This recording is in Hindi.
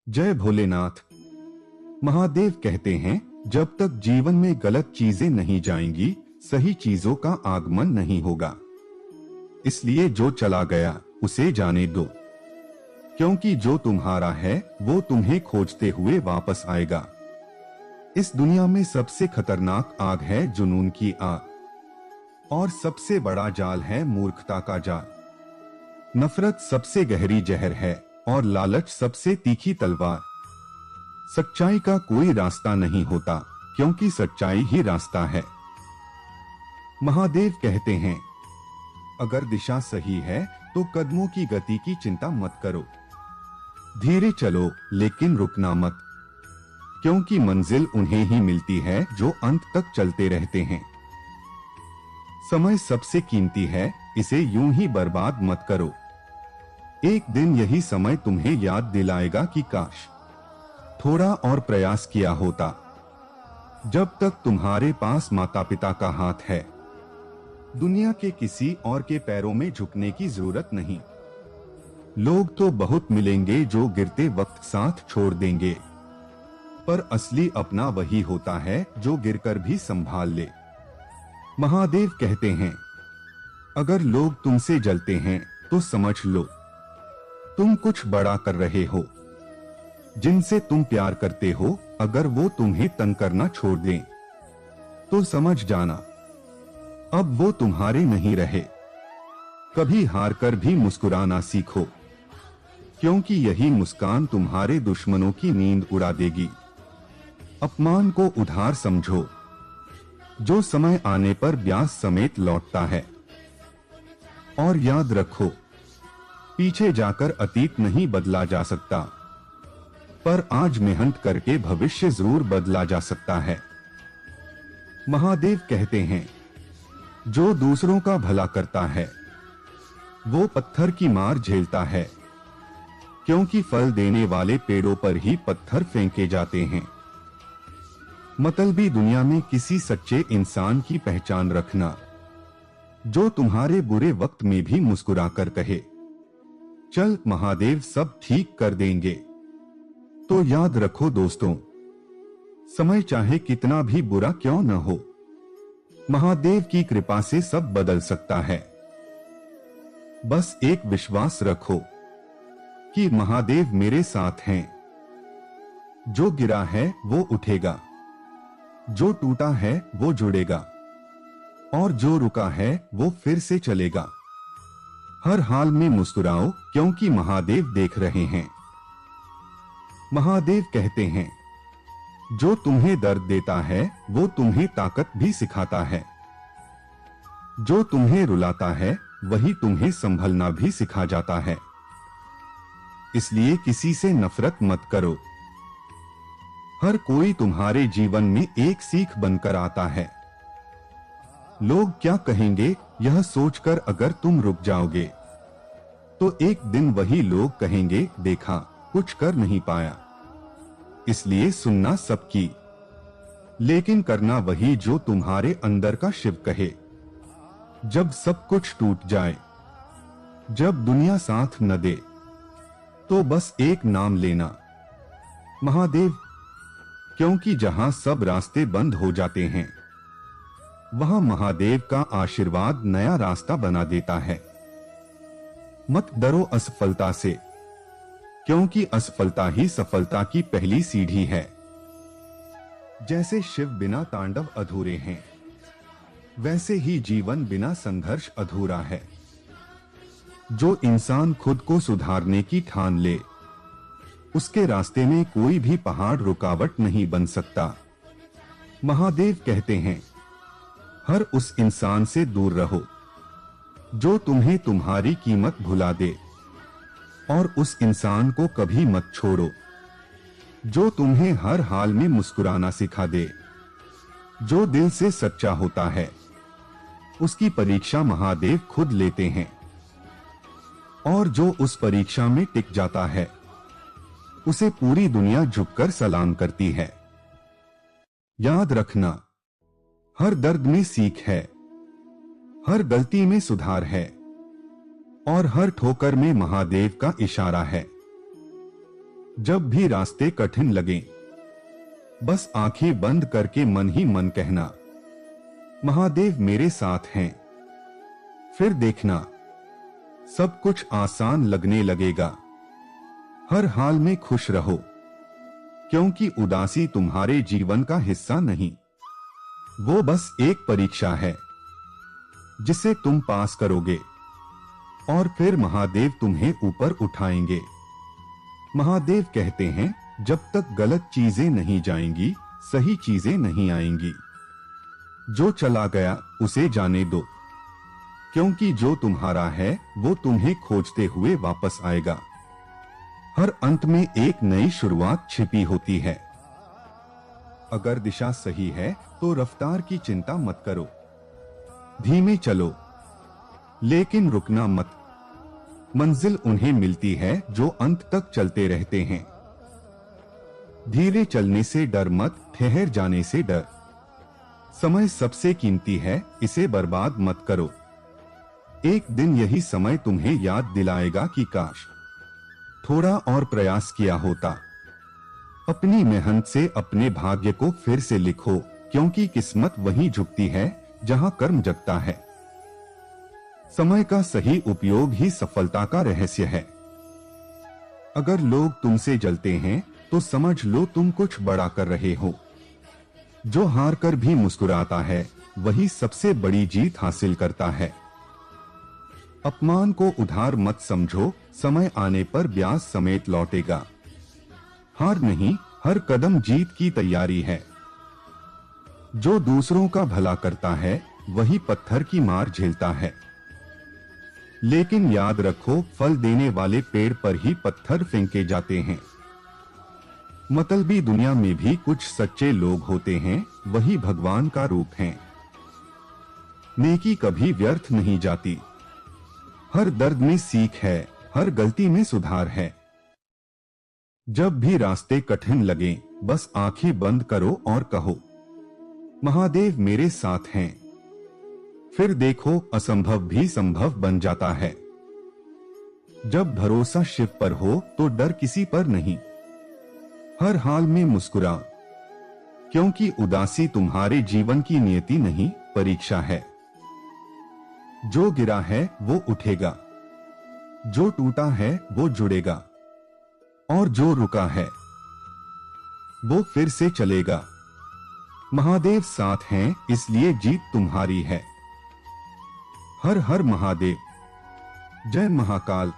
जय भोलेनाथ। महादेव कहते हैं, जब तक जीवन में गलत चीजें नहीं जाएंगी, सही चीजों का आगमन नहीं होगा। इसलिए जो चला गया उसे जाने दो, क्योंकि जो तुम्हारा है वो तुम्हें खोजते हुए वापस आएगा। इस दुनिया में सबसे खतरनाक आग है जुनून की आग, और सबसे बड़ा जाल है मूर्खता का जाल। नफरत सबसे गहरी जहर है और लालच सबसे तीखी तलवार। सच्चाई का कोई रास्ता नहीं होता, क्योंकि सच्चाई ही रास्ता है। महादेव कहते हैं, अगर दिशा सही है तो कदमों की गति की चिंता मत करो। धीरे चलो लेकिन रुकना मत, क्योंकि मंजिल उन्हें ही मिलती है जो अंत तक चलते रहते हैं। समय सबसे कीमती है, इसे यूं ही बर्बाद मत करो। एक दिन यही समय तुम्हें याद दिलाएगा कि काश थोड़ा और प्रयास किया होता। जब तक तुम्हारे पास माता पिता का हाथ है, दुनिया के किसी और के पैरों में झुकने की जरूरत नहीं। लोग तो बहुत मिलेंगे जो गिरते वक्त साथ छोड़ देंगे, पर असली अपना वही होता है जो गिरकर भी संभाल ले। महादेव कहते हैं, अगर लोग तुमसे जलते हैं तो समझ लो तुम कुछ बड़ा कर रहे हो। जिनसे तुम प्यार करते हो, अगर वो तुम्हें तंग करना छोड़ दें तो समझ जाना अब वो तुम्हारे नहीं रहे। कभी हार कर भी मुस्कुराना सीखो, क्योंकि यही मुस्कान तुम्हारे दुश्मनों की नींद उड़ा देगी। अपमान को उधार समझो, जो समय आने पर ब्याज समेत लौटता है। और याद रखो, पीछे जाकर अतीत नहीं बदला जा सकता, पर आज मेहनत करके भविष्य जरूर बदला जा सकता है। महादेव कहते हैं, जो दूसरों का भला करता है वो पत्थर की मार झेलता है, क्योंकि फल देने वाले पेड़ों पर ही पत्थर फेंके जाते हैं। मतलबी दुनिया में किसी सच्चे इंसान की पहचान रखना, जो तुम्हारे बुरे वक्त में भी मुस्कुराकर कहे, चल महादेव सब ठीक कर देंगे। तो याद रखो दोस्तों, समय चाहे कितना भी बुरा क्यों न हो, महादेव की कृपा से सब बदल सकता है। बस एक विश्वास रखो कि महादेव मेरे साथ हैं। जो गिरा है वो उठेगा, जो टूटा है वो जुड़ेगा, और जो रुका है वो फिर से चलेगा। हर हाल में मुस्कुराओ, क्योंकि महादेव देख रहे हैं। महादेव कहते हैं, जो तुम्हें दर्द देता है वो तुम्हें ताकत भी सिखाता है। जो तुम्हें रुलाता है वही तुम्हें संभलना भी सिखा जाता है। इसलिए किसी से नफरत मत करो। हर कोई तुम्हारे जीवन में एक सीख बनकर आता है। लोग क्या कहेंगे यह सोचकर अगर तुम रुक जाओगे, तो एक दिन वही लोग कहेंगे, देखा कुछ कर नहीं पाया। इसलिए सुनना सबकी, लेकिन करना वही जो तुम्हारे अंदर का शिव कहे। जब सब कुछ टूट जाए, जब दुनिया साथ न दे, तो बस एक नाम लेना, महादेव। क्योंकि जहां सब रास्ते बंद हो जाते हैं, वहां महादेव का आशीर्वाद नया रास्ता बना देता है। मत डरो असफलता से, क्योंकि असफलता ही सफलता की पहली सीढ़ी है। जैसे शिव बिना तांडव अधूरे हैं, वैसे ही जीवन बिना संघर्ष अधूरा है। जो इंसान खुद को सुधारने की ठान ले, उसके रास्ते में कोई भी पहाड़ रुकावट नहीं बन सकता। महादेव कहते हैं, हर उस इंसान से दूर रहो जो तुम्हें तुम्हारी कीमत भुला दे, और उस इंसान को कभी मत छोड़ो जो तुम्हें हर हाल में मुस्कुराना सिखा दे। जो दिल से सच्चा होता है, उसकी परीक्षा महादेव खुद लेते हैं, और जो उस परीक्षा में टिक जाता है, उसे पूरी दुनिया झुककर सलाम करती है। याद रखना, हर दर्द में सीख है, हर गलती में सुधार है, और हर ठोकर में महादेव का इशारा है। जब भी रास्ते कठिन लगें, बस आंखें बंद करके मन ही मन कहना, महादेव मेरे साथ हैं। फिर देखना, सब कुछ आसान लगने लगेगा। हर हाल में खुश रहो, क्योंकि उदासी तुम्हारे जीवन का हिस्सा नहीं, वो बस एक परीक्षा है जिसे तुम पास करोगे और फिर महादेव तुम्हें ऊपर उठाएंगे। महादेव कहते हैं, जब तक गलत चीजें नहीं जाएंगी, सही चीजें नहीं आएंगी। जो चला गया उसे जाने दो, क्योंकि जो तुम्हारा है वो तुम्हें खोजते हुए वापस आएगा। हर अंत में एक नई शुरुआत छिपी होती है। अगर दिशा सही है तो रफ्तार की चिंता मत करो, धीमे चलो, लेकिन रुकना मत। मंजिल उन्हें मिलती है जो अंत तक चलते रहते हैं। धीरे चलने से डर मत, ठहर जाने से डर। समय सबसे कीमती है, इसे बर्बाद मत करो। एक दिन यही समय तुम्हें याद दिलाएगा कि काश थोड़ा और प्रयास किया होता। अपनी मेहनत से अपने भाग्य को फिर से लिखो, क्योंकि किस्मत वहीं झुकती है जहां कर्म जगता है। समय का सही उपयोग ही सफलता का रहस्य है। अगर लोग तुमसे जलते हैं तो समझ लो तुम कुछ बड़ा कर रहे हो। जो हार कर भी मुस्कुराता है वही सबसे बड़ी जीत हासिल करता है। अपमान को उधार मत समझो, समय आने पर ब्याज समेत लौटेगा। हार नहीं, हर कदम जीत की तैयारी है। जो दूसरों का भला करता है वही पत्थर की मार झेलता है। लेकिन याद रखो, फल देने वाले पेड़ पर ही पत्थर फेंके जाते हैं। मतलबी दुनिया में भी कुछ सच्चे लोग होते हैं, वही भगवान का रूप हैं। नेकी कभी व्यर्थ नहीं जाती। हर दर्द में सीख है, हर गलती में सुधार है। जब भी रास्ते कठिन लगें, बस आंखें बंद करो और कहो, महादेव मेरे साथ हैं। फिर देखो, असंभव भी संभव बन जाता है। जब भरोसा शिव पर हो तो डर किसी पर नहीं। हर हाल में मुस्कुरा, क्योंकि उदासी तुम्हारे जीवन की नियति नहीं, परीक्षा है। जो गिरा है वो उठेगा, जो टूटा है वो जुड़ेगा, और जो रुका है वो फिर से चलेगा। महादेव साथ हैं, इसलिए जीत तुम्हारी है। हर हर महादेव। जय महाकाल।